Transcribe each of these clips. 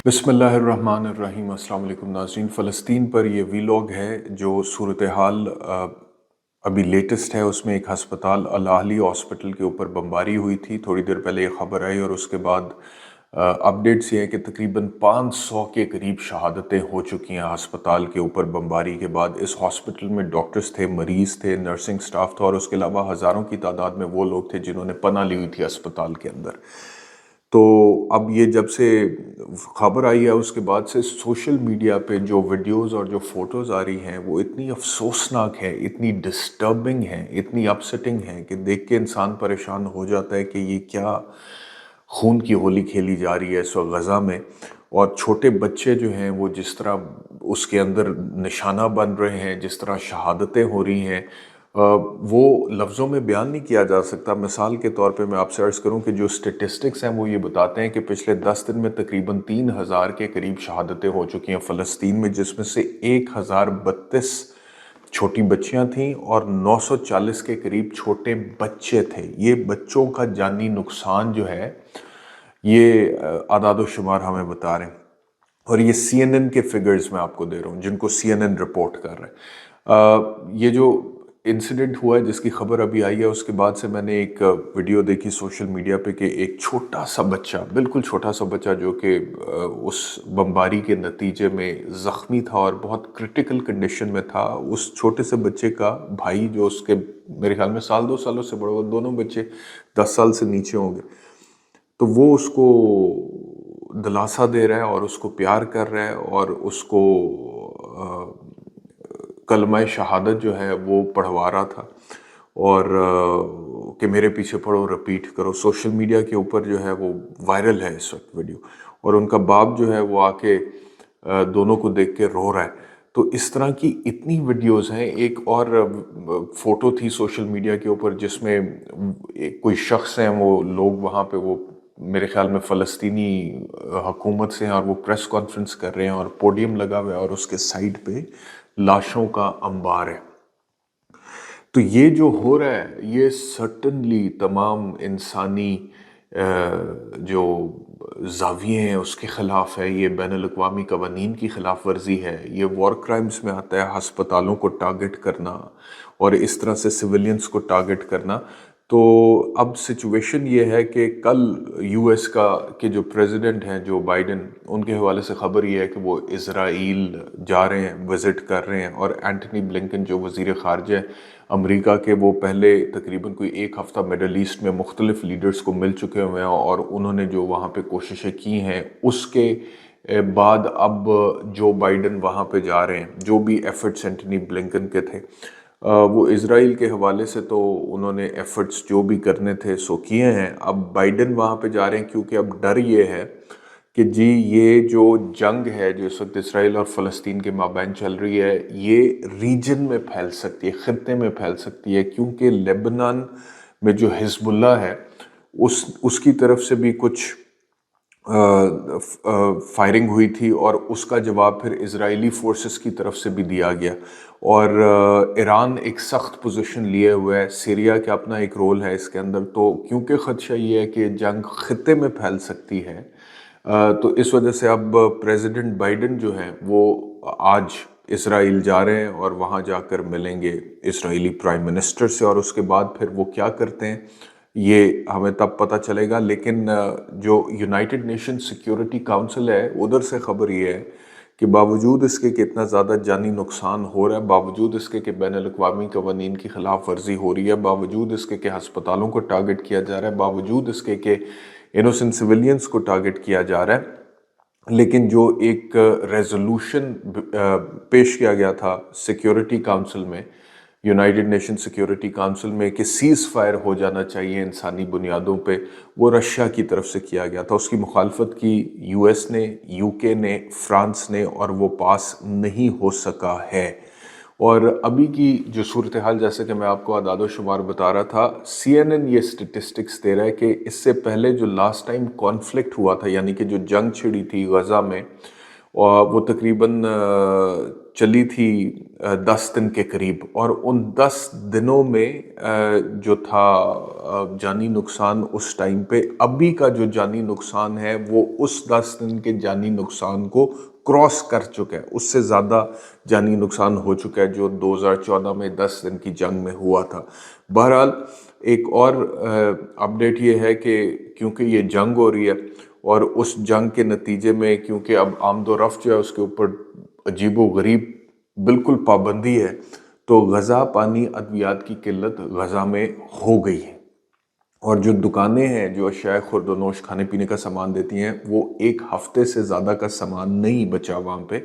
بسم اللہ الرحمن الرحیم۔ السلام علیکم ناظرین، فلسطین پر یہ ویلاگ ہے جو صورتحال ابھی لیٹسٹ ہے۔ اس میں ایک ہسپتال الاہلی ہاسپٹل کے اوپر بمباری ہوئی تھی، تھوڑی دیر پہلے یہ خبر آئی، اور اس کے بعد اپڈیٹس یہ ہیں کہ تقریباً 500 کے قریب شہادتیں ہو چکی ہیں ہسپتال کے اوپر بمباری کے بعد۔ اس ہاسپٹل میں ڈاکٹرز تھے، مریض تھے، نرسنگ سٹاف تھا، اور اس کے علاوہ ہزاروں کی تعداد میں وہ لوگ تھے جنہوں نے پناہ لی ہوئی تھی ہسپتال کے اندر۔ تو اب یہ جب سے خبر آئی ہے اس کے بعد سے سوشل میڈیا پہ جو ویڈیوز اور جو فوٹوز آ رہی ہیں وہ اتنی افسوسناک ہیں، اتنی ڈسٹربنگ ہیں، اتنی اپسیٹنگ ہیں کہ دیکھ کے انسان پریشان ہو جاتا ہے کہ یہ کیا خون کی ہولی کھیلی جا رہی ہے اس وقت غزہ میں۔ اور چھوٹے بچے جو ہیں وہ جس طرح اس کے اندر نشانہ بن رہے ہیں، جس طرح شہادتیں ہو رہی ہیں، وہ لفظوں میں بیان نہیں کیا جا سکتا۔ مثال کے طور پہ میں آپ سے عرض کروں کہ جو سٹیٹسٹکس ہیں وہ یہ بتاتے ہیں کہ پچھلے 10 دن میں تقریباً 3000 کے قریب شہادتیں ہو چکی ہیں فلسطین میں، جس میں سے 1032 چھوٹی بچیاں تھیں اور 940 کے قریب چھوٹے بچے تھے۔ یہ بچوں کا جانی نقصان جو ہے یہ اعداد و شمار ہمیں بتا رہے ہیں، اور یہ سی این این کے فگرز میں آپ کو دے رہا ہوں جن کو سی این این رپورٹ کر رہے ہیں۔ یہ جو انسیڈنٹ ہوا ہے جس کی خبر ابھی آئی ہے، اس کے بعد سے میں نے ایک ویڈیو دیکھی سوشل میڈیا پہ کہ ایک چھوٹا سا بچہ، بالکل چھوٹا سا بچہ جو کہ اس بمباری کے نتیجے میں زخمی تھا اور بہت کرٹیکل کنڈیشن میں تھا، اس چھوٹے سے بچے کا بھائی جو اس کے میرے خیال میں سال 2 سالوں سے بڑا، وہ دونوں بچے 10 سال سے نیچے ہوں گے، تو وہ اس کو دلاسا دے رہا ہے اور اس کو پیار کر رہا ہے اور اس کو کلمہ شہادت جو ہے وہ پڑھوا رہا تھا، اور کہ میرے پیچھے پڑھو، رپیٹ کرو۔ سوشل میڈیا کے اوپر جو ہے وہ وائرل ہے اس وقت ویڈیو، اور ان کا باپ جو ہے وہ آ کے دونوں کو دیکھ کے رو رہا ہے۔ تو اس طرح کی اتنی ویڈیوز ہیں۔ ایک اور فوٹو تھی سوشل میڈیا کے اوپر جس میں کوئی شخص ہیں، وہ لوگ وہاں پہ، وہ میرے خیال میں فلسطینی حکومت سے ہیں، اور وہ پریس کانفرنس کر رہے ہیں اور پوڈیم لگا ہوا ہے اور اس کے سائڈ پہ لاشوں کا انبار ہے۔ تو یہ جو ہو رہا ہے یہ سرٹنلی تمام انسانی جو زاویے ہیں اس کے خلاف ہے، یہ بین الاقوامی قوانین کی خلاف ورزی ہے، یہ وار کرائمز میں آتا ہے، ہسپتالوں کو ٹارگٹ کرنا اور اس طرح سے سویلینز کو ٹارگٹ کرنا۔ تو اب سچویشن یہ ہے کہ کل یو ایس کے جو پریزیڈنٹ ہیں جو بائیڈن، ان کے حوالے سے خبر یہ ہے کہ وہ اسرائیل جا رہے ہیں، وزٹ کر رہے ہیں، اور اینٹنی بلنکن جو وزیر خارجہ امریکہ کے، وہ پہلے تقریباً کوئی ایک ہفتہ مڈل ایسٹ میں مختلف لیڈرز کو مل چکے ہوئے ہیں، اور انہوں نے جو وہاں پہ کوششیں کی ہیں اس کے بعد اب جو بائیڈن وہاں پہ جا رہے ہیں، جو بھی ایفرٹس اینٹنی بلنکن کے تھے وہ اسرائیل کے حوالے سے تو انہوں نے ایفرٹس جو بھی کرنے تھے سو کیے ہیں۔ اب بائیڈن وہاں پہ جا رہے ہیں کیونکہ اب ڈر یہ ہے کہ جی یہ جو جنگ ہے جو اس وقت اسرائیل اور فلسطین کے مابین چل رہی ہے، یہ ریجن میں پھیل سکتی ہے، خطے میں پھیل سکتی ہے، کیونکہ لیبنان میں جو حزب اللہ ہے اس کی طرف سے بھی کچھ فائرنگ ہوئی تھی، اور اس کا جواب پھر اسرائیلی فورسز کی طرف سے بھی دیا گیا، اور ایران ایک سخت پوزیشن لیے ہوئے ہے، سیریا کا اپنا ایک رول ہے اس کے اندر۔ تو کیونکہ خدشہ یہ ہے کہ جنگ خطے میں پھیل سکتی ہے، تو اس وجہ سے اب پریزیڈنٹ بائیڈن جو ہیں وہ آج اسرائیل جا رہے ہیں اور وہاں جا کر ملیں گے اسرائیلی پرائم منسٹر سے، اور اس کے بعد پھر وہ کیا کرتے ہیں یہ ہمیں تب پتہ چلے گا۔ لیکن جو یونائٹڈ نیشن سیکیورٹی کاؤنسل ہے ادھر سے خبر یہ ہے کہ باوجود اس کے کہ اتنا زیادہ جانی نقصان ہو رہا ہے، باوجود اس کے کہ بین الاقوامی قوانین کی خلاف ورزی ہو رہی ہے، باوجود اس کے کہ ہسپتالوں کو ٹارگٹ کیا جا رہا ہے، باوجود اس کے کہ انوسنٹ سویلینز کو ٹارگٹ کیا جا رہا ہے، لیکن جو ایک ریزولوشن پیش کیا گیا تھا سیکیورٹی کاؤنسل میں، یونائٹڈ نیشن سیکیورٹی کاؤنسل میں، کہ سیز فائر ہو جانا چاہیے انسانی بنیادوں پہ، وہ رشیا کی طرف سے کیا گیا تھا۔ اس کی مخالفت کی یو ایس نے، یو کے نے، فرانس نے، اور وہ پاس نہیں ہو سکا ہے۔ اور ابھی کی جو صورتحال، جیسے کہ میں آپ کو اعداد و شمار بتا رہا تھا، سی این این یہ سٹیٹسٹکس دے رہا ہے کہ اس سے پہلے جو لاسٹ ٹائم کانفلکٹ ہوا تھا، یعنی کہ جو جنگ چھڑی تھی غزہ میں، وہ تقریباً چلی تھی 10 دن کے قریب، اور ان 10 دنوں میں جو تھا جانی نقصان اس ٹائم پہ، ابھی کا جو جانی نقصان ہے وہ اس 10 دن کے جانی نقصان کو کراس کر چکا ہے، اس سے زیادہ جانی نقصان ہو چکا ہے جو 2014 میں 10 دن کی جنگ میں ہوا تھا۔ بہرحال ایک اور اپڈیٹ یہ ہے کہ کیونکہ یہ جنگ ہو رہی ہے، اور اس جنگ کے نتیجے میں کیونکہ اب آمد و رفت جو ہے اس کے اوپر عجیب و غریب بالکل پابندی ہے، تو غذا، پانی، ادویات کی قلت غزہ میں ہو گئی ہے، اور جو دکانیں ہیں جو اشیاء خورد و نوش، کھانے پینے کا سامان دیتی ہیں، وہ ایک ہفتے سے زیادہ کا سامان نہیں بچا وہاں پہ،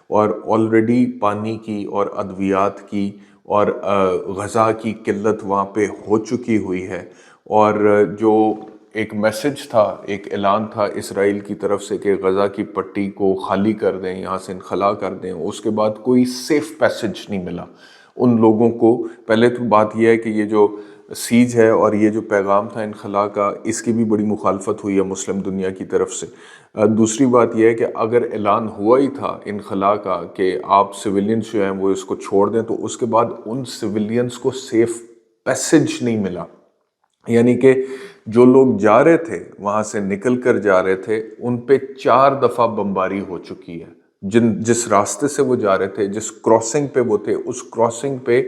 اور آلریڈی پانی کی اور ادویات کی اور غذا کی قلت وہاں پہ ہو چکی ہوئی ہے۔ اور جو ایک میسج تھا، ایک اعلان تھا اسرائیل کی طرف سے کہ غزہ کی پٹی کو خالی کر دیں، یہاں سے انخلا کر دیں، اس کے بعد کوئی سیف پیسج نہیں ملا ان لوگوں کو۔ پہلے تو بات یہ ہے کہ یہ جو سیج ہے اور یہ جو پیغام تھا انخلا کا، اس کی بھی بڑی مخالفت ہوئی ہے مسلم دنیا کی طرف سے۔ دوسری بات یہ ہے کہ اگر اعلان ہوا ہی تھا انخلا کا کہ آپ سویلینز جو ہیں وہ اس کو چھوڑ دیں، تو اس کے بعد ان سویلینز کو سیف پیسج نہیں ملا، یعنی کہ جو لوگ جا رہے تھے وہاں سے نکل کر جا رہے تھے، ان پہ 4 دفعہ بمباری ہو چکی ہے۔ جس راستے سے وہ جا رہے تھے، جس کراسنگ پہ وہ تھے، اس کراسنگ پہ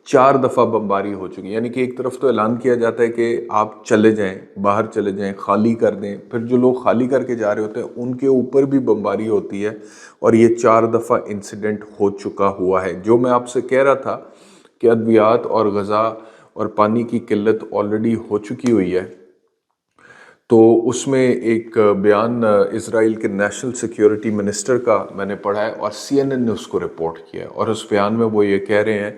4 دفعہ بمباری ہو چکی ہے۔ یعنی کہ ایک طرف تو اعلان کیا جاتا ہے کہ آپ چلے جائیں، باہر چلے جائیں، خالی کر دیں، پھر جو لوگ خالی کر کے جا رہے ہوتے ہیں ان کے اوپر بھی بمباری ہوتی ہے، اور یہ 4 دفعہ انسیڈنٹ ہو چکا ہوا ہے۔ جو میں آپ سے کہہ رہا تھا کہ ادویات اور غذا اور پانی کی قلت آلریڈی ہو چکی ہوئی ہے، تو اس میں ایک بیان اسرائیل کے نیشنل سیکیورٹی منسٹر کا میں نے پڑھا ہے، اور CNN نے اس کو رپورٹ کیا ہے، اور اس بیان میں وہ یہ کہہ رہے ہیں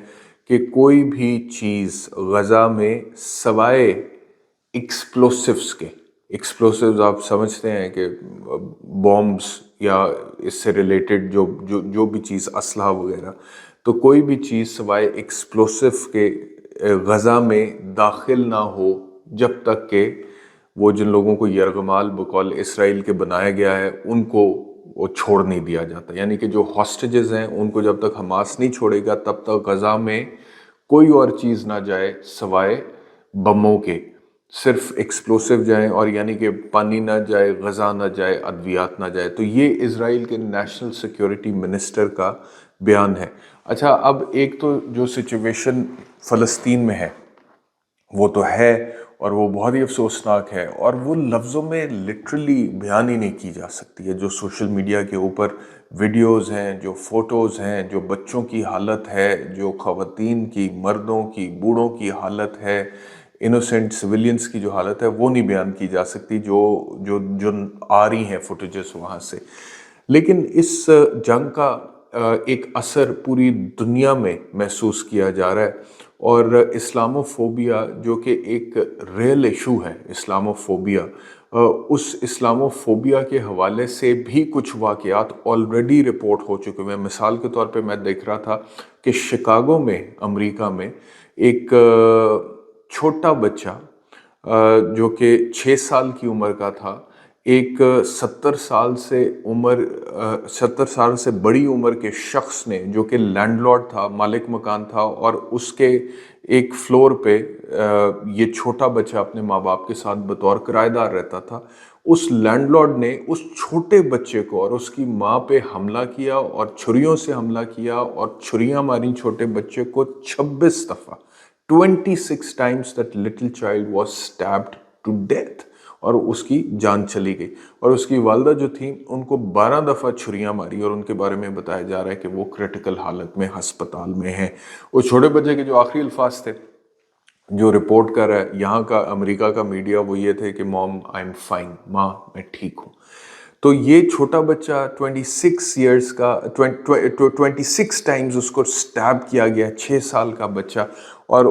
کہ کوئی بھی چیز غزہ میں سوائے ایکسپلوسیوز کے، ایکسپلوسیوز آپ سمجھتے ہیں کہ بومبس یا اس سے ریلیٹڈ جو بھی چیز، اسلحہ وغیرہ، تو کوئی بھی چیز سوائے ایکسپلوسیو کے غزہ میں داخل نہ ہو جب تک کہ وہ جن لوگوں کو یرغمال بقول اسرائیل کے بنایا گیا ہے ان کو وہ چھوڑ نہیں دیا جاتا۔ یعنی کہ جو ہاسٹیجز ہیں ان کو جب تک حماس نہیں چھوڑے گا تب تک غزہ میں کوئی اور چیز نہ جائے سوائے بموں کے، صرف ایکسپلوسیو جائیں، اور یعنی کہ پانی نہ جائے، غذا نہ جائے، ادویات نہ جائے۔ تو یہ اسرائیل کے نیشنل سیکیورٹی منسٹر کا بیان ہے۔ اچھا، اب ایک تو جو سچویشن فلسطین میں ہے وہ تو ہے، اور وہ بہت ہی افسوسناک ہے، اور وہ لفظوں میں لٹرلی بیان ہی نہیں کی جا سکتی ہے۔ جو سوشل میڈیا کے اوپر ویڈیوز ہیں، جو فوٹوز ہیں، جو بچوں کی حالت ہے، جو خواتین کی، مردوں کی، بوڑھوں کی حالت ہے، انوسینٹ سویلینز کی جو حالت ہے، وہ نہیں بیان کی جا سکتی جو آ رہی ہیں فوٹیجز وہاں سے۔ لیکن اس جنگ کا ایک اثر پوری دنیا میں محسوس کیا جا رہا ہے، اور اسلاموفوبیا جو کہ ایک ریئل ایشو ہے، اسلاموفوبیا، اس اسلاموفوبیا کے حوالے سے بھی کچھ واقعات آلریڈی رپورٹ ہو چکے ہیں۔ مثال کے طور پہ میں دیکھ رہا تھا کہ شکاگو میں، امریکہ میں، ایک چھوٹا بچہ جو کہ 6 سال کی عمر کا تھا، ایک 70 سال سے بڑی عمر کے شخص نے، جو کہ لینڈ لارڈ تھا، مالک مکان تھا، اور اس کے ایک فلور پہ یہ چھوٹا بچہ اپنے ماں باپ کے ساتھ بطور کرایہ دار رہتا تھا، اس لینڈ لارڈ نے اس چھوٹے بچے کو اور اس کی ماں پہ حملہ کیا، اور چھریوں سے حملہ کیا، اور چھریاں ماری چھوٹے بچے کو 26 دفعہ، 26 times that little child was stabbed to death، اور اس کی جان چلی گئی۔ اور اس کی والدہ جو تھیں ان کو 12 دفعہ چھریاں ماری، اور ان کے بارے میں بتایا جا رہا ہے کہ وہ کرٹیکل حالت میں ہسپتال میں ہیں۔ اس چھوٹے بچے کے جو آخری الفاظ تھے جو رپورٹ کر رہا ہے یہاں کا امریکہ کا میڈیا، وہ یہ تھے کہ "موم آئی ایم فائن"، ماں میں ٹھیک ہوں۔ تو یہ چھوٹا بچہ 26 ایئرز کا، 26 ٹائمز اس کو سٹیب کیا گیا، 6 سال کا بچہ، اور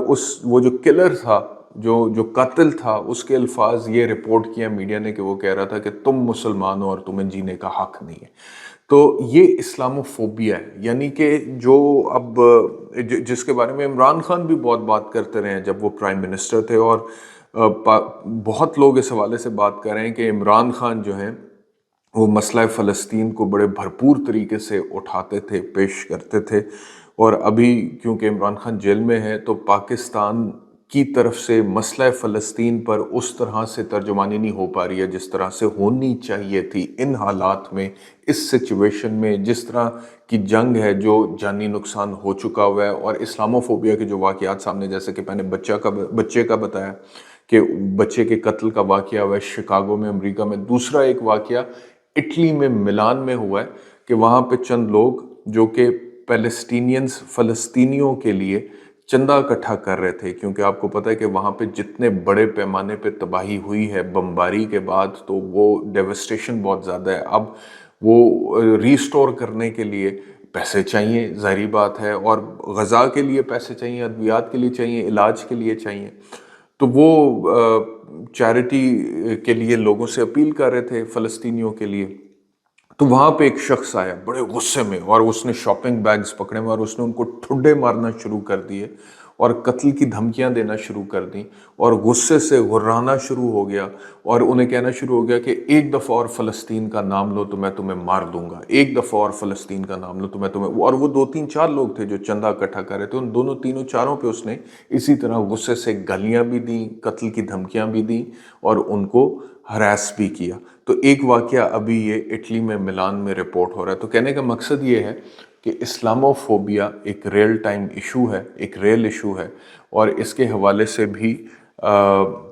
وہ جو کلر تھا، جو قاتل تھا، اس کے الفاظ یہ رپورٹ کیا میڈیا نے کہ وہ کہہ رہا تھا کہ تم مسلمان ہو اور تمہیں جینے کا حق نہیں ہے۔ تو یہ اسلاموفوبیا ہے، یعنی کہ جو اب جس کے بارے میں عمران خان بھی بہت بات کرتے رہے ہیں جب وہ پرائم منسٹر تھے، اور بہت لوگ اس حوالے سے بات کر رہے ہیں کہ عمران خان جو ہیں وہ مسئلہ فلسطین کو بڑے بھرپور طریقے سے اٹھاتے تھے، پیش کرتے تھے، اور ابھی کیونکہ عمران خان جیل میں ہے تو پاکستان کی طرف سے مسئلہ فلسطین پر اس طرح سے ترجمانی نہیں ہو پا رہی ہے جس طرح سے ہونی چاہیے تھی ان حالات میں، اس سچویشن میں، جس طرح کی جنگ ہے جو جانی نقصان ہو چکا ہوا ہے، اور اسلاموفوبیا کے جو واقعات سامنے، جیسے کہ میں نے بچے کا بتایا کہ بچے کے قتل کا واقعہ ہوا ہے شکاگو میں امریکہ میں، دوسرا ایک واقعہ اٹلی میں ملان میں ہوا ہے کہ وہاں پہ چند لوگ جو کہ فلسطینیوں کے لیے چندہ اکٹھا کر رہے تھے، کیونکہ آپ کو پتہ ہے کہ وہاں پہ جتنے بڑے پیمانے پہ تباہی ہوئی ہے بمباری کے بعد تو وہ ڈیوسٹیشن بہت زیادہ ہے، اب وہ ریسٹور کرنے کے لیے پیسے چاہیے، ظاہری بات ہے، اور غذا کے لیے پیسے چاہیے، ادویات کے لیے چاہیے، علاج کے لیے چاہیے، تو وہ چیریٹی کے لیے لوگوں سے اپیل کر رہے تھے فلسطینیوں کے لیے۔ تو وہاں پہ ایک شخص آیا بڑے غصے میں، اور اس نے شاپنگ بیگز پکڑے ہوئے اور اس نے ان کو ٹھڈے مارنا شروع کر دیے اور قتل کی دھمکیاں دینا شروع کر دیں، اور غصے سے غرانا شروع ہو گیا، اور انہیں کہنا شروع ہو گیا کہ ایک دفعہ اور فلسطین کا نام لو تو میں تمہیں مار دوں گا، ایک دفعہ اور فلسطین کا نام لو تو میں تمہیں، اور وہ 2 3 4 لوگ تھے جو چندہ اکٹھا کر رہے تھے، ان دونوں تینوں چاروں پہ اس نے اسی طرح غصے سے گالیاں بھی دیں، قتل کی دھمکیاں بھی دیں، اور ان کو ہراس بھی کیا۔ تو ایک واقعہ ابھی یہ اٹلی میں ملان میں رپورٹ ہو رہا ہے۔ تو کہنے کا مقصد یہ ہے کہ اسلاموفوبیا ایک ریئل ٹائم ایشو ہے، ایک ریئل ایشو ہے، اور اس کے حوالے سے بھی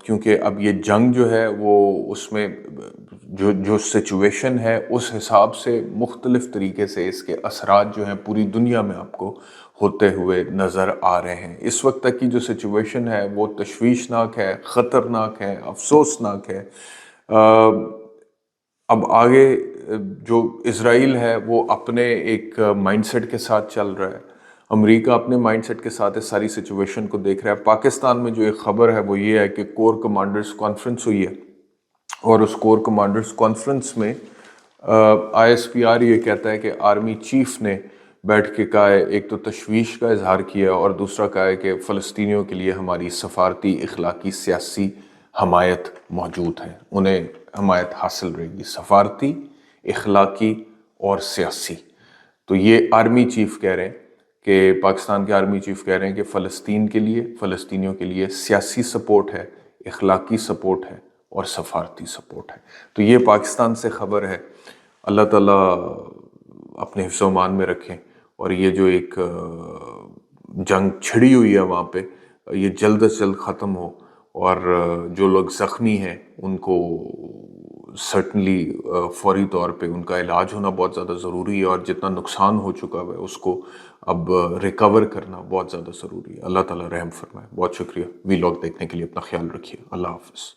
کیونکہ اب یہ جنگ جو ہے وہ اس میں جو سچویشن ہے اس حساب سے مختلف طریقے سے اس کے اثرات جو ہیں پوری دنیا میں آپ کو ہوتے ہوئے نظر آ رہے ہیں۔ اس وقت تک کی جو سچویشن ہے وہ تشویشناک ہے، خطرناک ہے، افسوسناک ہے۔ اب آگے جو اسرائیل ہے وہ اپنے ایک مائنڈ سیٹ کے ساتھ چل رہا ہے، امریکہ اپنے مائنڈ سیٹ کے ساتھ اس ساری سچویشن کو دیکھ رہا ہے۔ پاکستان میں جو ایک خبر ہے وہ یہ ہے کہ کور کمانڈرز کانفرنس ہوئی ہے، اور اس کور کمانڈرز کانفرنس میں آئی ایس پی آر یہ کہتا ہے کہ آرمی چیف نے بیٹھ کے کہا ہے، ایک تو تشویش کا اظہار کیا اور دوسرا کہا ہے کہ فلسطینیوں کے لیے ہماری سفارتی، اخلاقی، سیاسی حمایت موجود ہے، انہیں حمایت حاصل رہے گی، سفارتی، اخلاقی اور سیاسی۔ تو یہ آرمی چیف کہہ رہے ہیں کہ پاکستان کے آرمی چیف کہہ رہے ہیں کہ فلسطین کے لیے، فلسطینیوں کے لیے سیاسی سپورٹ ہے، اخلاقی سپورٹ ہے اور سفارتی سپورٹ ہے۔ تو یہ پاکستان سے خبر ہے۔ اللہ تعالیٰ اپنے حفظ و امان میں رکھیں، اور یہ جو ایک جنگ چھڑی ہوئی ہے وہاں پہ یہ جلد از جلد ختم ہو، اور جو لوگ زخمی ہیں ان کو سرٹنلی فوری طور پہ ان کا علاج ہونا بہت زیادہ ضروری ہے، اور جتنا نقصان ہو چکا ہے اس کو اب ریکور کرنا بہت زیادہ ضروری ہے۔ اللہ تعالیٰ رحم فرمائے۔ بہت شکریہ، وی لاگ دیکھنے کے لیے، اپنا خیال رکھیے، اللہ حافظ۔